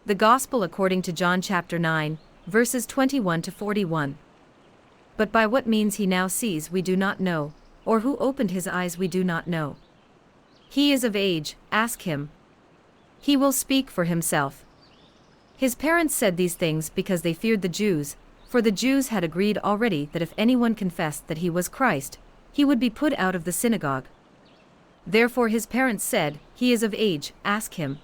The Gospel according to John chapter 9, verses 21 to 41. But by what means he now sees we do not know, or who opened his eyes we do not know. He is of age, ask him. He will speak for himself. His parents said these things because they feared the Jews, for the Jews had agreed already that if anyone confessed that he was Christ, he would be put out of the synagogue. Therefore his parents said, He is of age, ask him.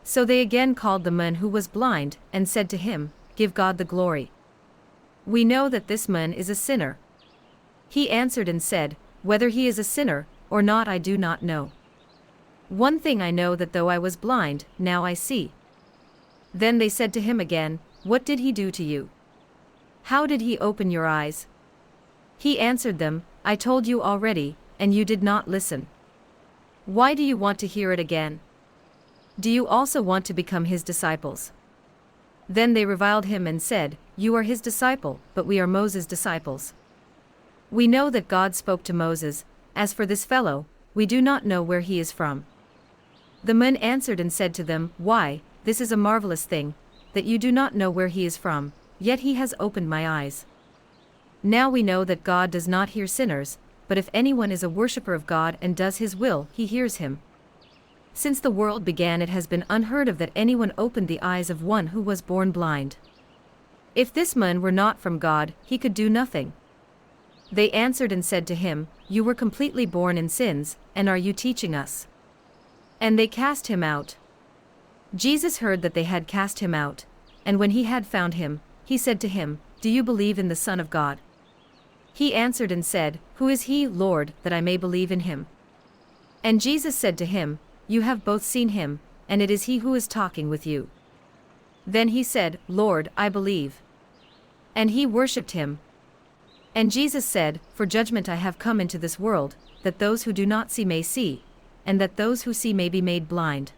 So they again called the man who was blind, and said to him, Give God the glory. We know that this man is a sinner. He answered and said, Whether he is a sinner, or not I do not know. One thing I know, that though I was blind, now I see. Then they said to him again, What did he do to you? How did he open your eyes? He answered them, I told you already, and you did not listen. Why do you want to hear it again? Do you also want to become his disciples? Then they reviled him and said, You are his disciple, but we are Moses' disciples. We know that God spoke to Moses. As for this fellow, we do not know where he is from. The men answered and said to them, Why, this is a marvelous thing, that you do not know where he is from, yet he has opened my eyes. Now we know that God does not hear sinners, but if anyone is a worshipper of God and does his will, he hears him. Since the world began, it has been unheard of that anyone opened the eyes of one who was born blind. If this man were not from God, he could do nothing. They answered and said to him, You were completely born in sins, and are you teaching us? And they cast him out. Jesus heard that they had cast him out, and when he had found him, he said to him, Do you believe in the Son of God? He answered and said, Who is he, Lord, that I may believe in him? And Jesus said to him, You have both seen him, and it is he who is talking with you. Then he said, Lord, I believe. And he worshipped him. And Jesus said, For judgment I have come into this world, that those who do not see may see, and that those who see may be made blind.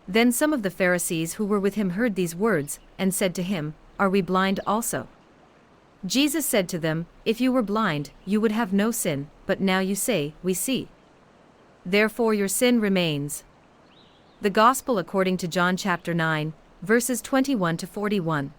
Then some of the Pharisees who were with him heard these words, and said to him, Are we blind also? Jesus said to them, If you were blind, you would have no sin, but now you say, We see. Therefore your sin remains. The Gospel according to John chapter 9, verses 21 to 41.